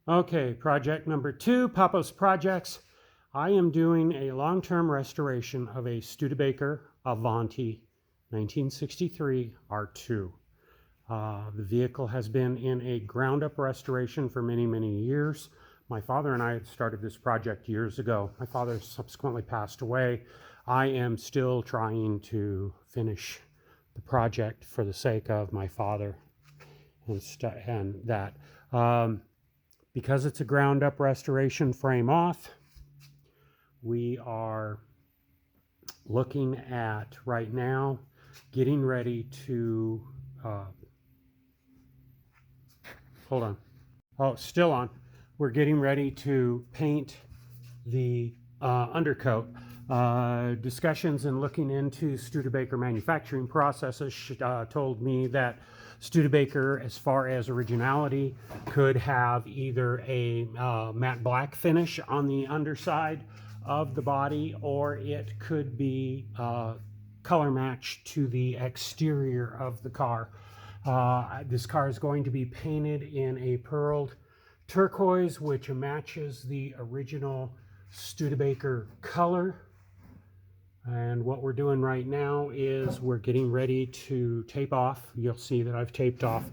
Okay, project number 2, Papa's Projects. I am doing a long-term restoration of a Studebaker Avanti 1963 R2. The vehicle has been in a ground-up restoration for many, many years. My father and I had started this project years ago. My father subsequently passed away. I am still trying to finish the project for the sake of my father and that. Because it's a ground up restoration, frame off, we are looking at right now getting ready to hold on. Oh, still on. We're getting ready to paint the undercoat. Discussions and looking into Studebaker manufacturing processes told me that Studebaker, as far as originality, could have either a matte black finish on the underside of the body, or it could be color matched to the exterior of the car. This car is going to be painted in a pearled turquoise, which matches the original Studebaker color. And what we're doing right now is we're getting ready to tape off. You'll see that I've taped off.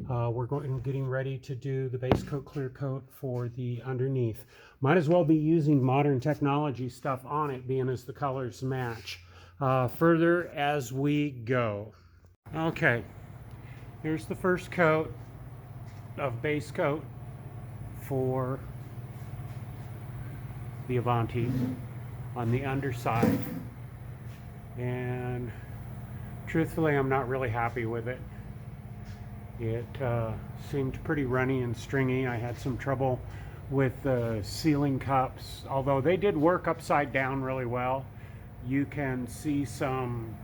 We're getting ready to do the base coat, clear coat for the underneath. Might as well be using modern technology stuff on it, being as the colors match. Further as we go. Okay, here's the first coat of base coat for the Avanti on the underside, and truthfully I'm not really happy with it. It seemed pretty runny and stringy. I had some trouble with the sealing cups, although they did work upside down really well. You can see some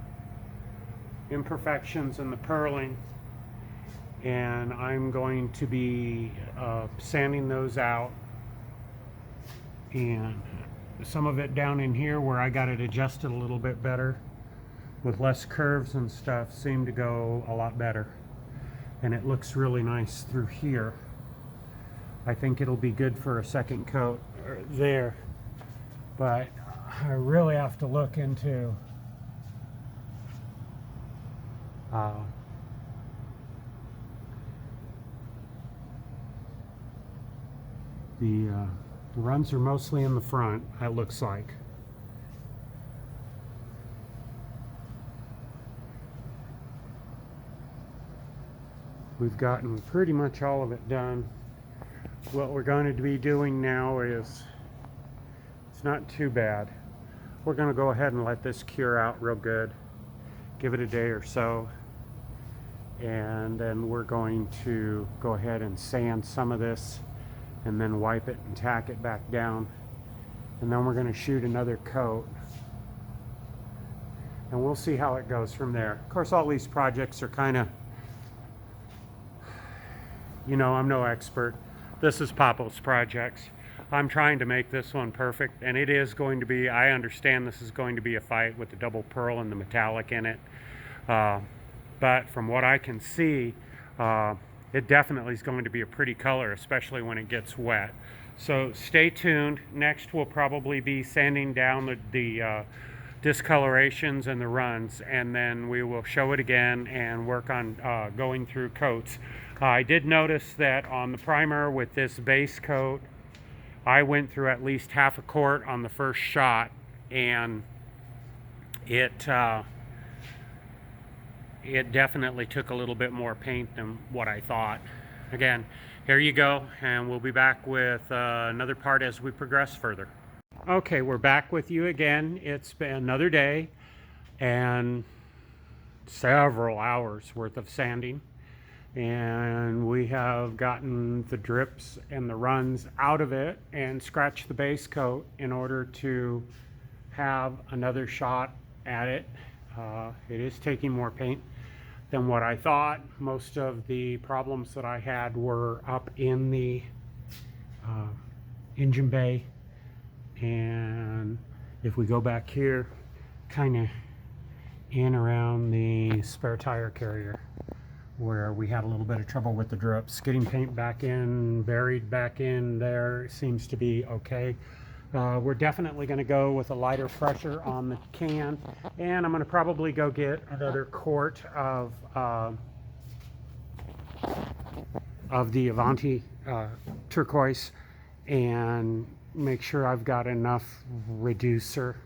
imperfections in the purling, and I'm going to be sanding those out, and some of it down in here where I got it adjusted a little bit better with less curves and stuff seemed to go a lot better, and it looks really nice through here. I think it'll be good for a second coat there, but I really have to look into the runs are mostly in the front, it looks like. We've gotten pretty much all of it done. What we're going to be doing now is, it's not too bad. We're going to go ahead and let this cure out real good. Give it a day or so. And then we're going to go ahead and sand some of this, and then wipe it and tack it back down, and then we're going to shoot another coat, and we'll see how it goes from there. Of course, all these projects are kind of, you know, I'm no expert. This is Papa's Projects. I'm trying to make this one perfect, and it is going to be, I understand this is going to be a fight with the double pearl and the metallic in it, but from what I can see, it definitely is going to be a pretty color, especially when it gets wet. So stay tuned. Next we'll probably be sanding down the discolorations and the runs, and then we will show it again and work on going through coats. I did notice that on the primer with this base coat, I went through at least half a quart on the first shot, and it definitely took a little bit more paint than what I thought. Again, here you go, and we'll be back with another part as we progress further. Okay, we're back with you again. It's been another day and several hours worth of sanding, and we have gotten the drips and the runs out of it and scratched the base coat in order to have another shot at it. It is taking more paint than what I thought. Most of the problems that I had were up in the engine bay, and if we go back here, kind of in around the spare tire carrier, where we had a little bit of trouble with the drips. Getting paint back in, buried back in there seems to be okay. We're definitely going to go with a lighter pressure on the can, and I'm going to probably go get another quart of the Avanti turquoise and make sure I've got enough reducer.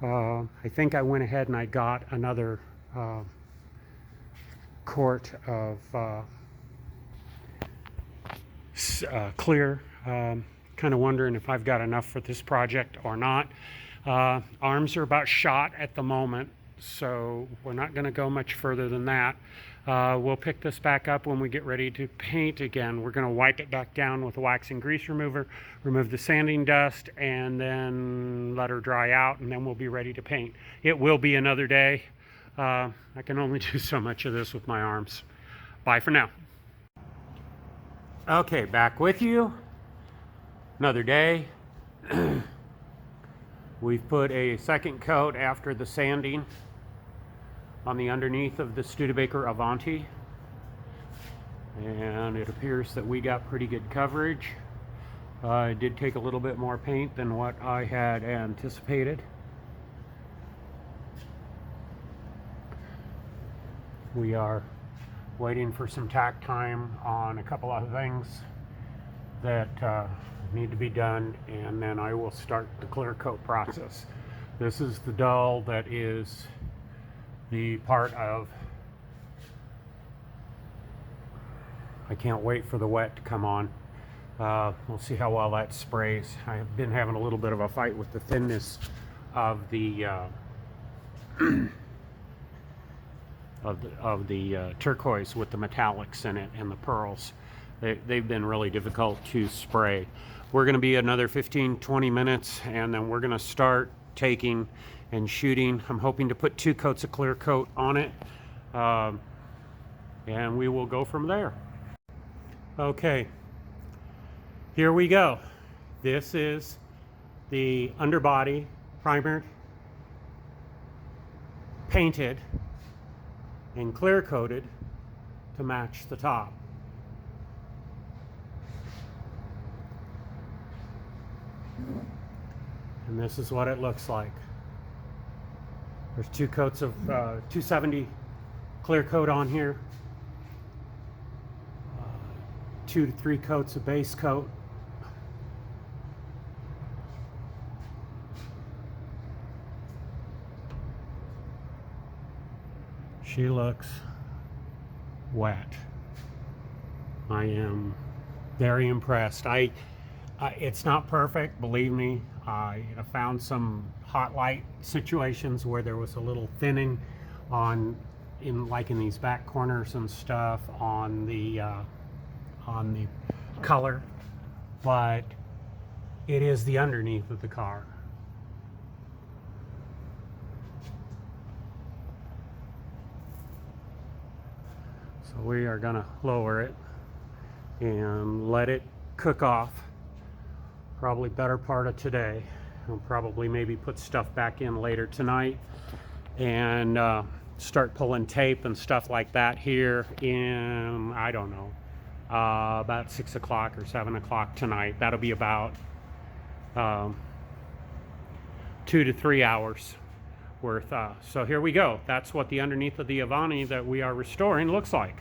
I think I went ahead and I got another quart of clear. Kind of wondering if I've got enough for this project or not. Arms are about shot at the moment, so we're not going to go much further than that. We'll pick this back up when we get ready to paint again. We're going to wipe it back down with a wax and grease remover, remove the sanding dust, and then let her dry out, and then we'll be ready to paint. It will be another day. I can only do so much of this with my arms. Bye for now. Okay, back with you. Another day. We've put a second coat after the sanding on the underneath of the Studebaker Avanti, and it appears that we got pretty good coverage. It did take a little bit more paint than what I had anticipated. We are waiting for some tack time on a couple of things that need to be done, and then I will start the clear coat process. This is the dull that is the part of, I can't wait for the wet to come on. We'll see how well that sprays. I've been having a little bit of a fight with the thinness of the turquoise with the metallics in it and the pearls. They've been really difficult to spray. We're going to be another 15-20 minutes, and then we're going to start taking and shooting. I'm hoping to put 2 coats of clear coat on it, and we will go from there. Okay, here we go. This is the underbody, primered, painted, and clear coated to match the top. And this is what it looks like. There's 2 coats of 270 clear coat on here, 2 to 3 coats of base coat, she looks wet. I am very impressed. It's not perfect, believe me. I found some hot light situations where there was a little thinning in these back corners and stuff on the color, but it is the underneath of the car. So we are gonna lower it and let it cook off. Probably better part of today. I'll probably maybe put stuff back in later tonight and start pulling tape and stuff like that here in, I don't know, about 6 o'clock or 7 o'clock tonight. That'll be about 2 to 3 hours worth. So here we go. That's what the underneath of the Avanti that we are restoring looks like.